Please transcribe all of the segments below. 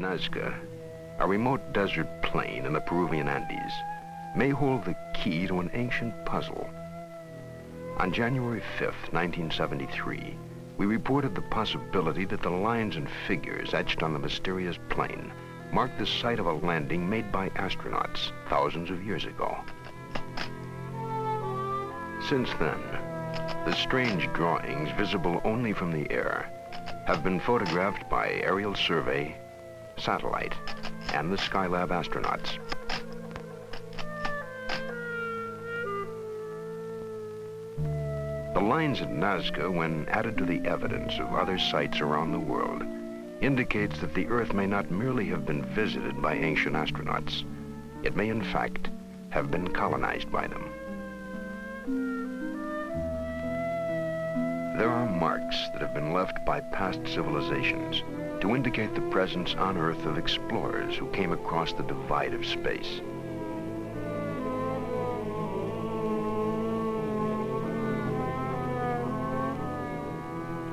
Nazca, a remote desert plain in the Peruvian Andes, may hold the key to an ancient puzzle. On January 5th, 1973, we reported the possibility that the lines and figures etched on the mysterious plain marked the site of a landing made by astronauts thousands of years ago. Since then, the strange drawings, visible only from the air, have been photographed by aerial survey, satellite, and the Skylab astronauts. The lines at Nazca, when added to the evidence of other sites around the world, indicates that the Earth may not merely have been visited by ancient astronauts. It may, in fact, have been colonized by them. There are marks that have been left by past civilizations to indicate the presence on Earth of explorers who came across the divide of space.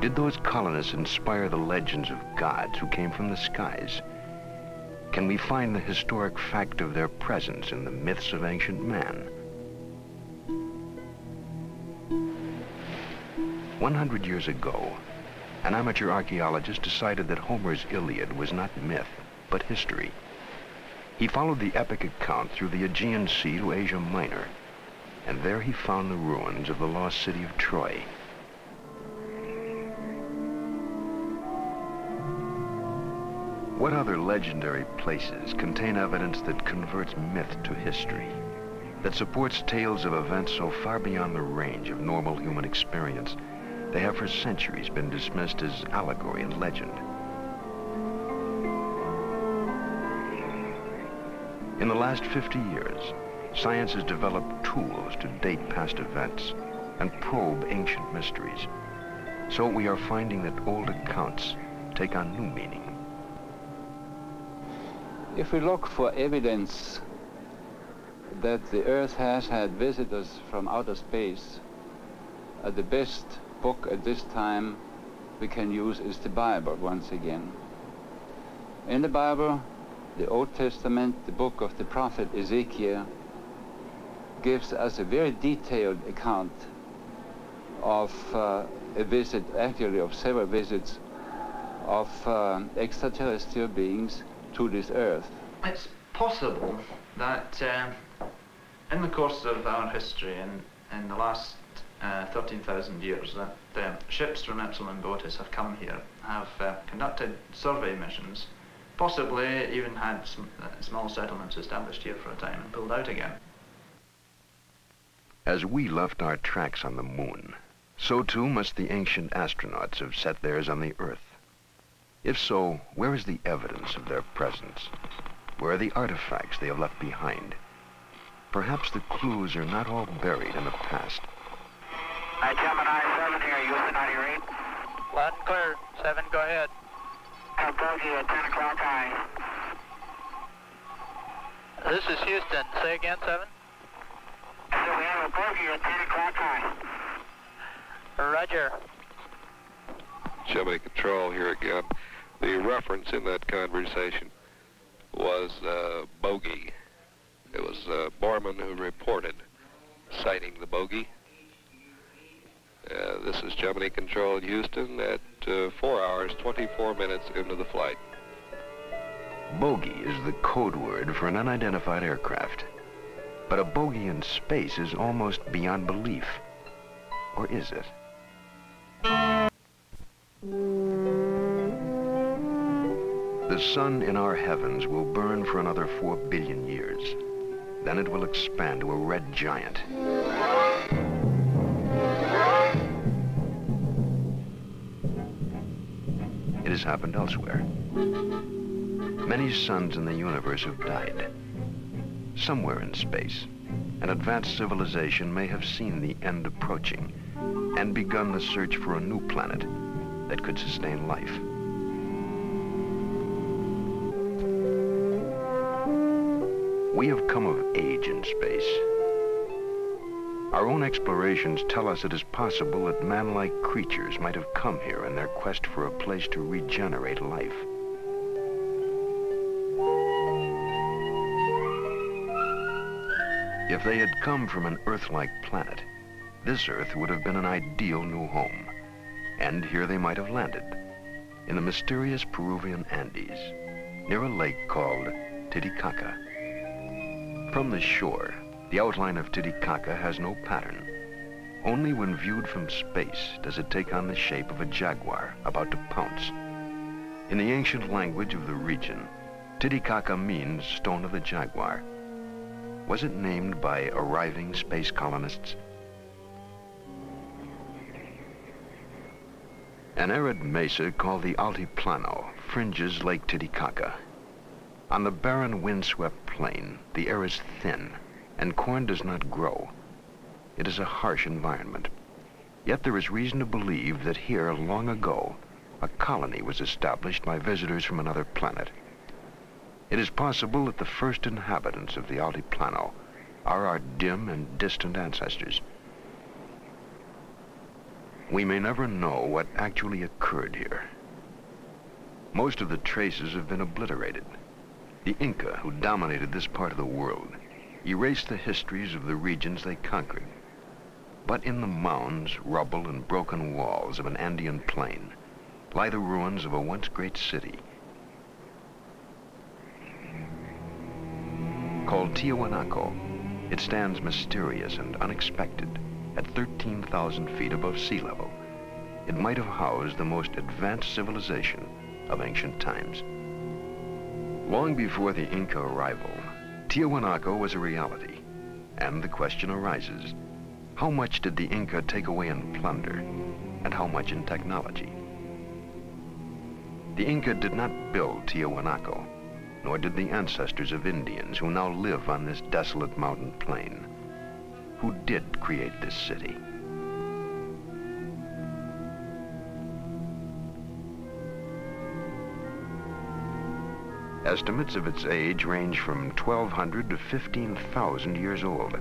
Did those colonists inspire the legends of gods who came from the skies? Can we find the historic fact of their presence in the myths of ancient man? 100 years ago, an amateur archaeologist decided that Homer's Iliad was not myth, but history. He followed the epic account through the Aegean Sea to Asia Minor, and there he found the ruins of the lost city of Troy. What other legendary places contain evidence that converts myth to history, that supports tales of events so far beyond the range of normal human experience they have for centuries been dismissed as allegory and legend? In the last 50 years, science has developed tools to date past events and probe ancient mysteries. So we are finding that old accounts take on new meaning. If we look for evidence that the Earth has had visitors from outer space, the best book at this time we can use is the Bible once again. In the Bible, the Old Testament, the book of the prophet Ezekiel, gives us a very detailed account of a visit, actually of several visits, of extraterrestrial beings to this Earth. It's possible that in the course of our history in the last 13,000 years that ships from Epsilon Botis have come here, have conducted survey missions, possibly even had small settlements established here for a time and pulled out again. As we left our tracks on the moon, so too must the ancient astronauts have set theirs on the Earth. If so, where is the evidence of their presence? Where are the artifacts they have left behind? Perhaps the clues are not all buried in the past. Hi, Gemini 7 here, Houston, how do you read? Loud and clear. 7, go ahead. Have bogey at 10 o'clock high. This is Houston. Say again, 7. So we have a bogey at 10 o'clock high. Roger. Gemini Control here again. The reference in that conversation was bogey. It was Borman who reported sighting the bogey. This is Gemini Control in Houston at 4 hours, 24 minutes into the flight. Bogey is the code word for an unidentified aircraft. But a bogey in space is almost beyond belief. Or is it? The sun in our heavens will burn for another 4 billion years. Then it will expand to a red giant. It has happened elsewhere. Many suns in the universe have died. Somewhere in space, an advanced civilization may have seen the end approaching and begun the search for a new planet that could sustain life. We have come of age in space. Our own explorations tell us it is possible that man-like creatures might have come here in their quest for a place to regenerate life. If they had come from an Earth-like planet, this Earth would have been an ideal new home. And here they might have landed, in the mysterious Peruvian Andes, near a lake called Titicaca. From the shore, the outline of Titicaca has no pattern. Only when viewed from space does it take on the shape of a jaguar about to pounce. In the ancient language of the region, Titicaca means Stone of the Jaguar. Was it named by arriving space colonists? An arid mesa called the Altiplano fringes Lake Titicaca. On the barren, windswept plain, the air is thin, and corn does not grow. It is a harsh environment. Yet there is reason to believe that here, long ago, a colony was established by visitors from another planet. It is possible that the first inhabitants of the Altiplano are our dim and distant ancestors. We may never know what actually occurred here. Most of the traces have been obliterated. The Inca, who dominated this part of the world, erased the histories of the regions they conquered. But in the mounds, rubble, and broken walls of an Andean plain lie the ruins of a once great city. Called Tiahuanaco, it stands mysterious and unexpected at 13,000 feet above sea level. It might have housed the most advanced civilization of ancient times. Long before the Inca arrival, Tiahuanaco was a reality, and the question arises, how much did the Inca take away in plunder, and how much in technology? The Inca did not build Tiahuanaco, nor did the ancestors of Indians who now live on this desolate mountain plain. Who did create this city? Estimates of its age range from 1,200 to 15,000 years old.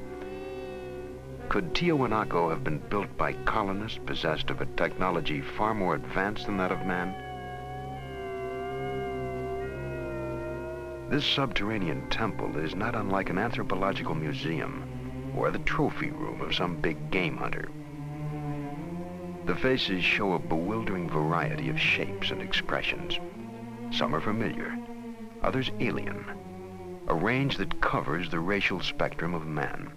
Could Tiahuanaco have been built by colonists possessed of a technology far more advanced than that of man? This subterranean temple is not unlike an anthropological museum or the trophy room of some big game hunter. The faces show a bewildering variety of shapes and expressions. Some are familiar, others alien, a range that covers the racial spectrum of man.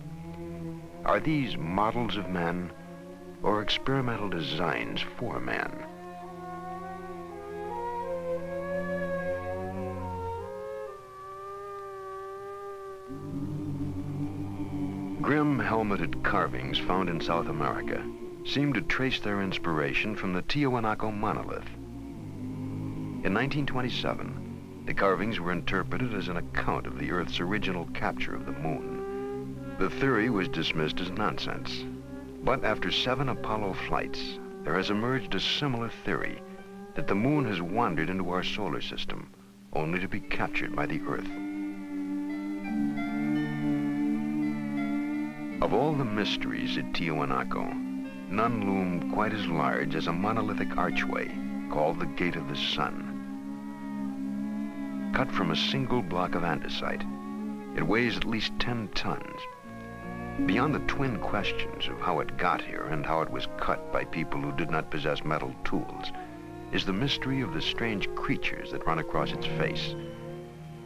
Are these models of man or experimental designs for man? Grim helmeted carvings found in South America seem to trace their inspiration from the Tiahuanaco monolith. In 1927, the carvings were interpreted as an account of the Earth's original capture of the moon. The theory was dismissed as nonsense, but after 7 Apollo flights, there has emerged a similar theory that the moon has wandered into our solar system, only to be captured by the Earth. Of all the mysteries at Tiahuanaco, none loom quite as large as a monolithic archway called the Gate of the Sun. Cut from a single block of andesite, it weighs at least 10 tons. Beyond the twin questions of how it got here and how it was cut by people who did not possess metal tools, is the mystery of the strange creatures that run across its face.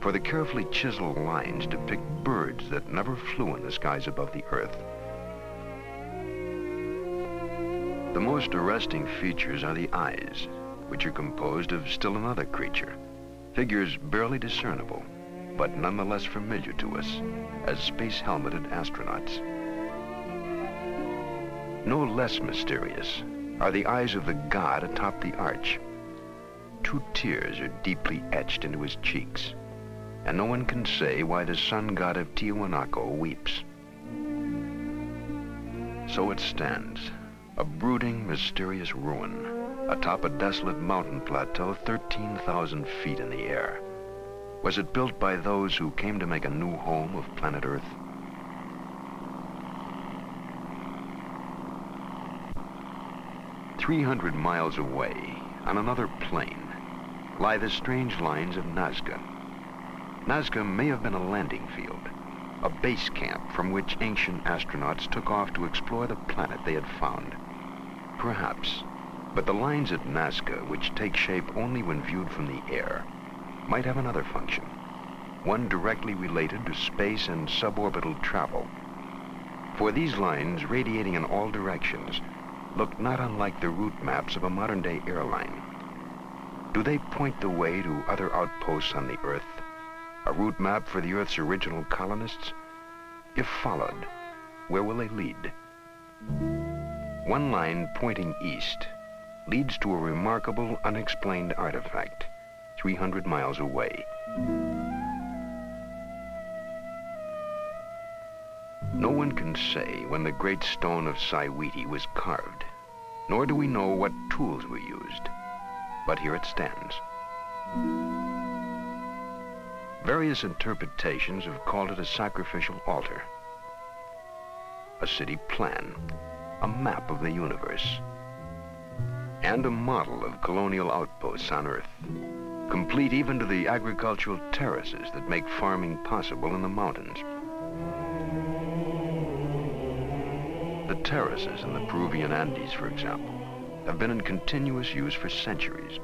For the carefully chiseled lines depict birds that never flew in the skies above the Earth. The most arresting features are the eyes, which are composed of still another creature, figures barely discernible, but nonetheless familiar to us as space-helmeted astronauts. No less mysterious are the eyes of the god atop the arch. 2 tears are deeply etched into his cheeks, and no one can say why the sun god of Tiahuanaco weeps. So it stands, a brooding, mysterious ruin, atop a desolate mountain plateau 13,000 feet in the air. Was it built by those who came to make a new home of planet Earth? "300 miles away, on another plain, lie the strange lines of Nazca. Nazca may have been a landing field, a base camp from which ancient astronauts took off to explore the planet they had found. Perhaps, but the lines at Nazca, which take shape only when viewed from the air, might have another function, one directly related to space and suborbital travel. For these lines, radiating in all directions, look not unlike the route maps of a modern-day airline. Do they point the way to other outposts on the Earth? A route map for the Earth's original colonists? If followed, where will they lead? One line pointing east leads to a remarkable, unexplained artifact 300 miles away. No one can say when the great stone of Saiwiti was carved, nor do we know what tools were used, but here it stands. Various interpretations have called it a sacrificial altar, a city plan, a map of the universe, and a model of colonial outposts on Earth, complete even to the agricultural terraces that make farming possible in the mountains. The terraces in the Peruvian Andes, for example, have been in continuous use for centuries.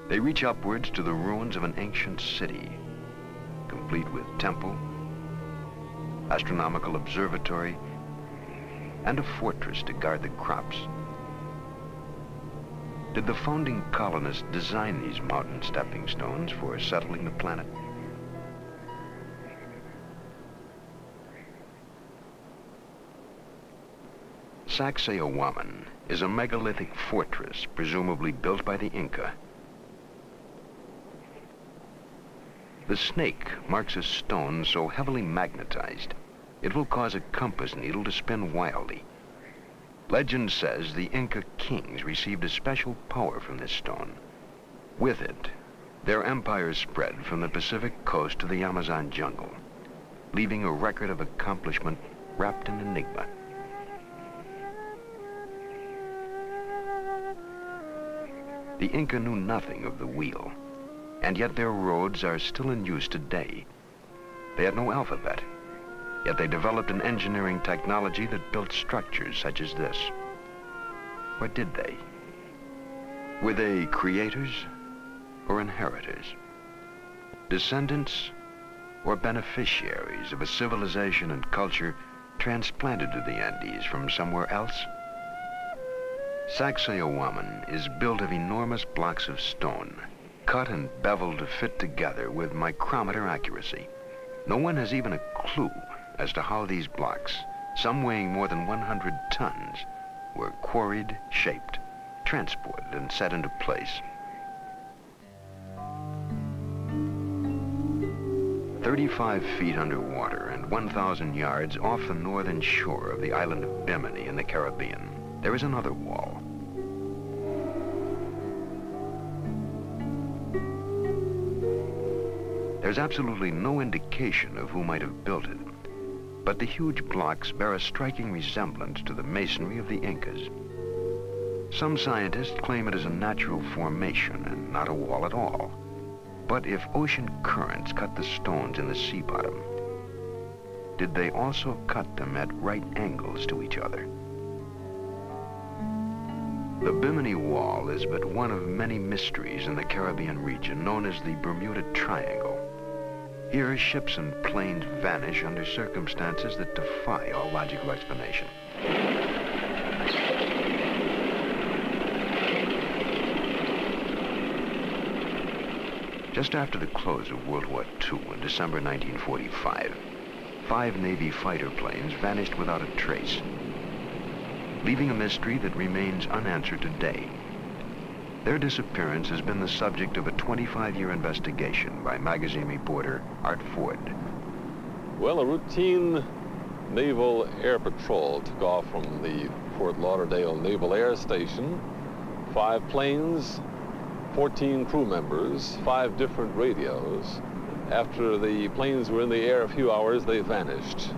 They reach upwards to the ruins of an ancient city, complete with temple, astronomical observatory, and a fortress to guard the crops. Did the founding colonists design these mountain stepping stones for settling the planet? Sacsayhuaman is a megalithic fortress presumably built by the Inca. The snake marks a stone so heavily magnetized, it will cause a compass needle to spin wildly. Legend says the Inca kings received a special power from this stone. With it, their empire spread from the Pacific coast to the Amazon jungle, leaving a record of accomplishment wrapped in enigma. The Inca knew nothing of the wheel, and yet their roads are still in use today. They had no alphabet, yet they developed an engineering technology that built structures such as this. Or did they? Were they creators or inheritors? Descendants or beneficiaries of a civilization and culture transplanted to the Andes from somewhere else? Sacsayhuaman is built of enormous blocks of stone, cut and beveled to fit together with micrometer accuracy. No one has even a clue as to how these blocks, some weighing more than 100 tons, were quarried, shaped, transported, and set into place. 35 feet underwater and 1,000 yards off the northern shore of the island of Bimini in the Caribbean, there is another wall. There's absolutely no indication of who might have built it, but the huge blocks bear a striking resemblance to the masonry of the Incas. Some scientists claim it is a natural formation and not a wall at all. But if ocean currents cut the stones in the sea bottom, did they also cut them at right angles to each other? The Bimini Wall is but one of many mysteries in the Caribbean region known as the Bermuda Triangle. Here, ships and planes vanish under circumstances that defy all logical explanation. Just after the close of World War II in December 1945, 5 Navy fighter planes vanished without a trace, leaving a mystery that remains unanswered today. Their disappearance has been the subject of a 25-year investigation by magazine reporter Art Ford. Well, a routine naval air patrol took off from the Fort Lauderdale Naval Air Station. 5 planes, 14 crew members, 5 different radios. After the planes were in the air a few hours, they vanished.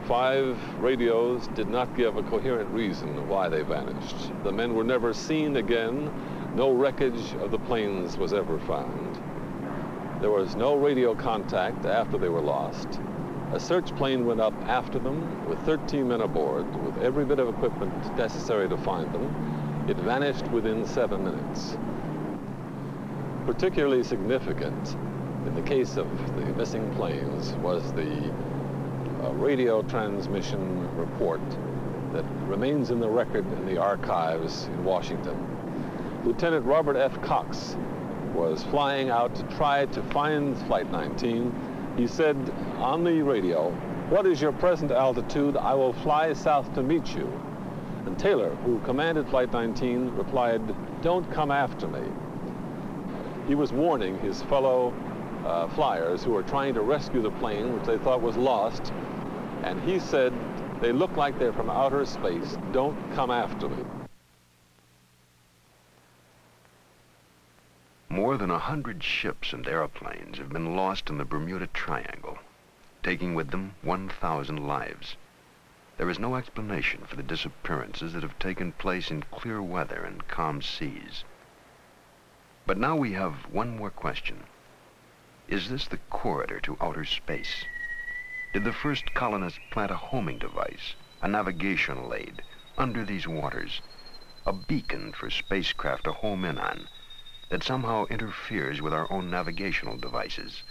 5 radios did not give a coherent reason why they vanished. The men were never seen again. No wreckage of the planes was ever found. There was no radio contact after they were lost. A search plane went up after them with 13 men aboard, with every bit of equipment necessary to find them. It vanished within 7 minutes. Particularly significant in the case of the missing planes was the radio transmission report that remains in the record in the archives in Washington. Lieutenant Robert F. Cox was flying out to try to find Flight 19. He said on the radio, "What is your present altitude? I will fly south to meet you." And Taylor, who commanded Flight 19, replied, "Don't come after me." He was warning his fellow flyers who were trying to rescue the plane, which they thought was lost, and he said, "They look like they're from outer space. Don't come after me." More than 100 ships and airplanes have been lost in the Bermuda Triangle, taking with them 1,000 lives. There is no explanation for the disappearances that have taken place in clear weather and calm seas. But now we have one more question. Is this the corridor to outer space? Did the first colonists plant a homing device, a navigational aid, under these waters, a beacon for spacecraft to home in on, that somehow interferes with our own navigational devices?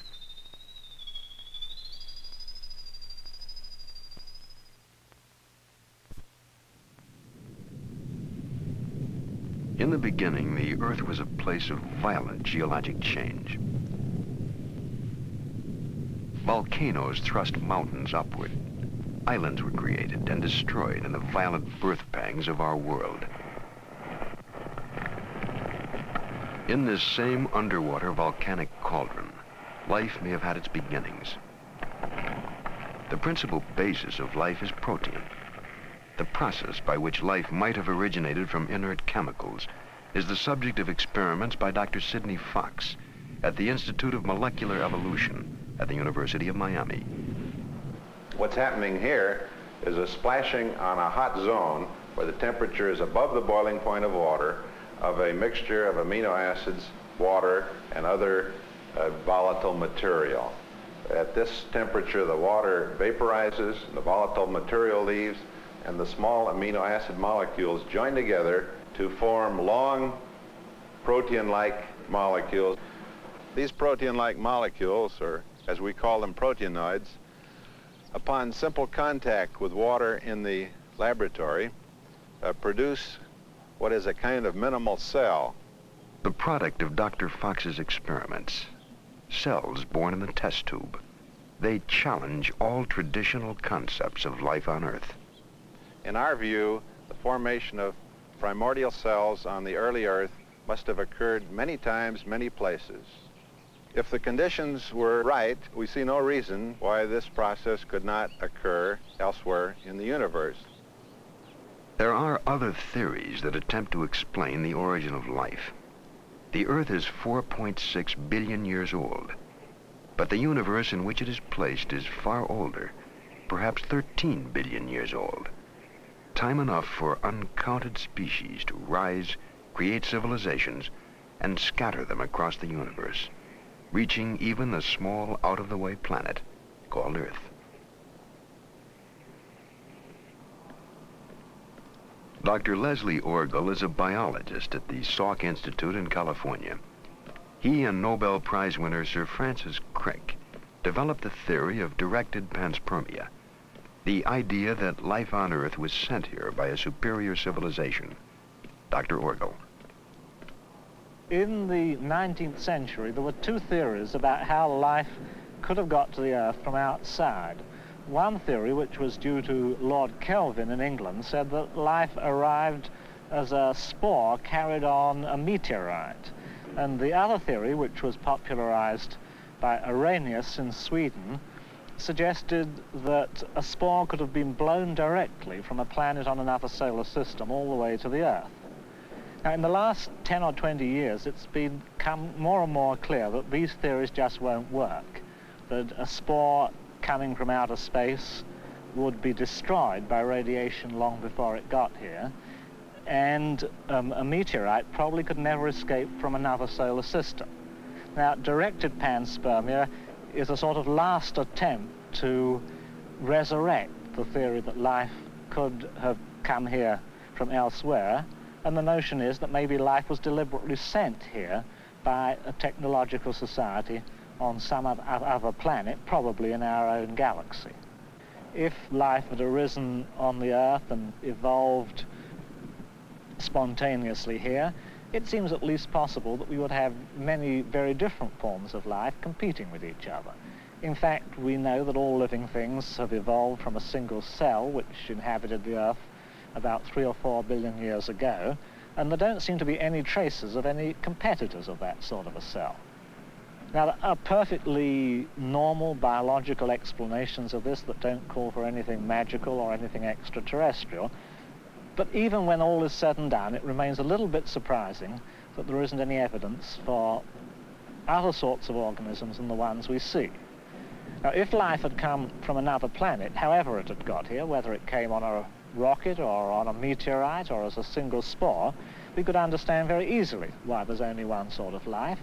In the beginning, the Earth was a place of violent geologic change. Volcanoes thrust mountains upward. Islands were created and destroyed in the violent birth pangs of our world. In this same underwater volcanic cauldron, life may have had its beginnings. The principal basis of life is protein. The process by which life might have originated from inert chemicals is the subject of experiments by Dr. Sidney Fox at the Institute of Molecular Evolution at the University of Miami. What's happening here is a splashing on a hot zone where the temperature is above the boiling point of water of a mixture of amino acids, water, and other volatile material. At this temperature, the water vaporizes, the volatile material leaves, and the small amino acid molecules join together to form long protein-like molecules. These protein-like molecules, or as we call them, proteinoids, upon simple contact with water in the laboratory, produce what is a kind of minimal cell. The product of Dr. Fox's experiments, cells born in the test tube. They challenge all traditional concepts of life on Earth. In our view, the formation of primordial cells on the early Earth must have occurred many times, many places. If the conditions were right, we see no reason why this process could not occur elsewhere in the universe. There are other theories that attempt to explain the origin of life. The Earth is 4.6 billion years old, but the universe in which it is placed is far older, perhaps 13 billion years old. Time enough for uncounted species to rise, create civilizations, and scatter them across the universe, reaching even the small, out-of-the-way planet called Earth. Dr. Leslie Orgel is a biologist at the Salk Institute in California. He and Nobel Prize winner Sir Francis Crick developed the theory of directed panspermia, the idea that life on Earth was sent here by a superior civilization. Dr. Orgel. In the 19th century, there were two theories about how life could have got to the Earth from outside. One theory, which was due to Lord Kelvin in England, said that life arrived as a spore carried on a meteorite. And the other theory, which was popularized by Arrhenius in Sweden, suggested that a spore could have been blown directly from a planet on another solar system all the way to the Earth. Now, in the last 10 or 20 years, it's become more and more clear that these theories just won't work, that a spore coming from outer space would be destroyed by radiation long before it got here, and a meteorite probably could never escape from another solar system. Now, directed panspermia is a sort of last attempt to resurrect the theory that life could have come here from elsewhere, and the notion is that maybe life was deliberately sent here by a technological society on some other planet, probably in our own galaxy. If life had arisen on the Earth and evolved spontaneously here, it seems at least possible that we would have many very different forms of life competing with each other. In fact, we know that all living things have evolved from a single cell which inhabited the Earth about 3 or 4 billion years ago, and there don't seem to be any traces of any competitors of that sort of a cell. Now, there are perfectly normal biological explanations of this that don't call for anything magical or anything extraterrestrial, but even when all is said and done, it remains a little bit surprising that there isn't any evidence for other sorts of organisms than the ones we see. Now, if life had come from another planet, however it had got here, whether it came on a rocket or on a meteorite or as a single spore, we could understand very easily why there's only one sort of life,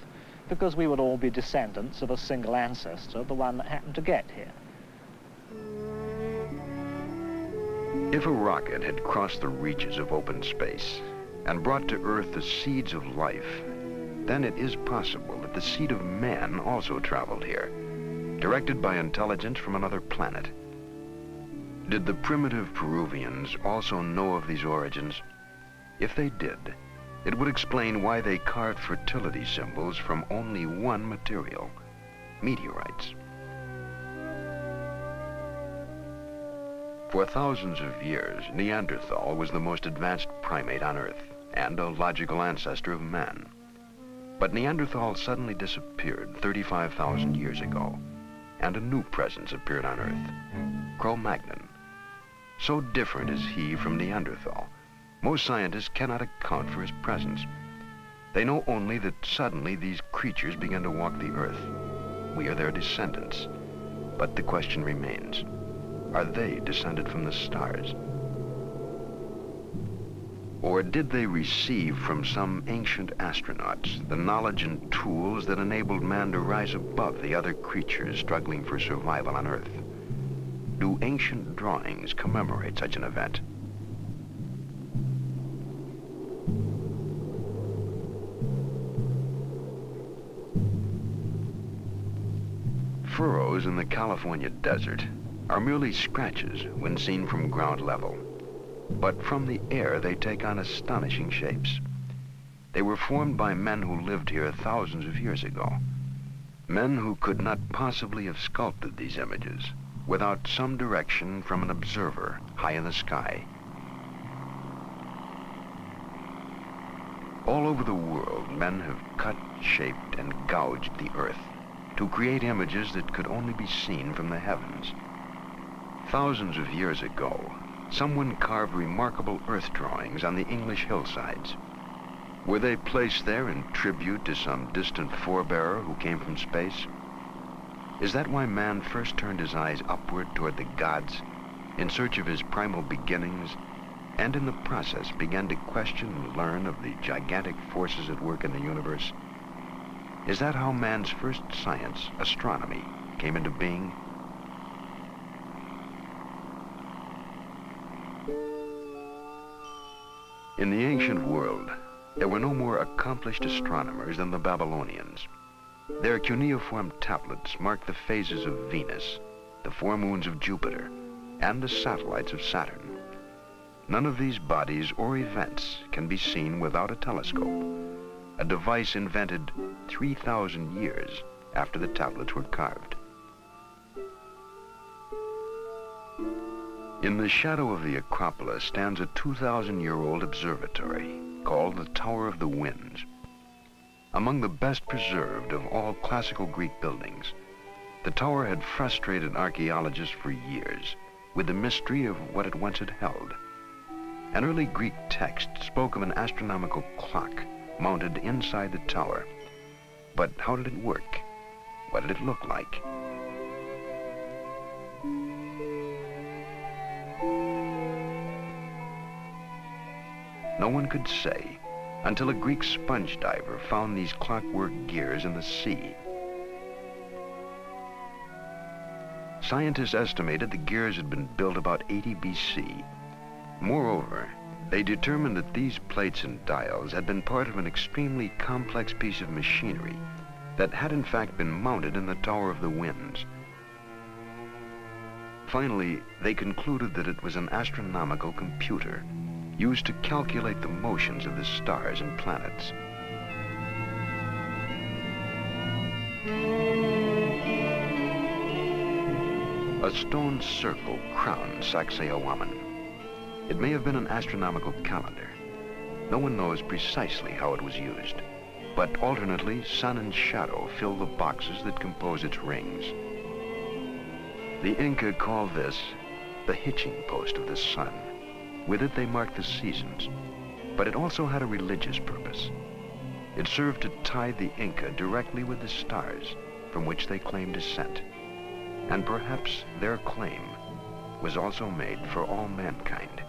because we would all be descendants of a single ancestor, the one that happened to get here. If a rocket had crossed the reaches of open space and brought to Earth the seeds of life, then it is possible that the seed of man also traveled here, directed by intelligence from another planet. Did the primitive Peruvians also know of these origins? If they did, it would explain why they carved fertility symbols from only one material, meteorites. For thousands of years, Neanderthal was the most advanced primate on Earth and a logical ancestor of man. But Neanderthal suddenly disappeared 35,000 years ago, and a new presence appeared on Earth, Cro-Magnon. So different is he from Neanderthal, most scientists cannot account for his presence. They know only that suddenly these creatures began to walk the Earth. We are their descendants, but the question remains, are they descended from the stars? Or did they receive from some ancient astronauts the knowledge and tools that enabled man to rise above the other creatures struggling for survival on Earth? Do ancient drawings commemorate such an event? Furrows in the California desert are merely scratches when seen from ground level. But from the air, they take on astonishing shapes. They were formed by men who lived here thousands of years ago. Men who could not possibly have sculpted these images without some direction from an observer high in the sky. All over the world, men have cut, shaped, and gouged the Earth to create images that could only be seen from the heavens. Thousands of years ago, someone carved remarkable earth drawings on the English hillsides. Were they placed there in tribute to some distant forebearer who came from space? Is that why man first turned his eyes upward toward the gods in search of his primal beginnings, and in the process began to question and learn of the gigantic forces at work in the universe? Is that how man's first science, astronomy, came into being? In the ancient world, there were no more accomplished astronomers than the Babylonians. Their cuneiform tablets mark the phases of Venus, the 4 moons of Jupiter, and the satellites of Saturn. None of these bodies or events can be seen without a telescope, a device invented 3,000 years after the tablets were carved. In the shadow of the Acropolis stands a 2,000-year-old observatory called the Tower of the Winds. Among the best preserved of all classical Greek buildings, the tower had frustrated archaeologists for years with the mystery of what it once had held. An early Greek text spoke of an astronomical clock mounted inside the tower. But how did it work? What did it look like? No one could say until a Greek sponge diver found these clockwork gears in the sea. Scientists estimated the gears had been built about 80 BC. Moreover, they determined that these plates and dials had been part of an extremely complex piece of machinery that had in fact been mounted in the Tower of the Winds. Finally, they concluded that it was an astronomical computer used to calculate the motions of the stars and planets. A stone circle crowns Sacsayhuaman. It may have been an astronomical calendar. No one knows precisely how it was used, but alternately sun and shadow fill the boxes that compose its rings. The Inca called this the hitching post of the sun. With it they marked the seasons, but it also had a religious purpose. It served to tie the Inca directly with the stars from which they claimed descent. And perhaps their claim was also made for all mankind.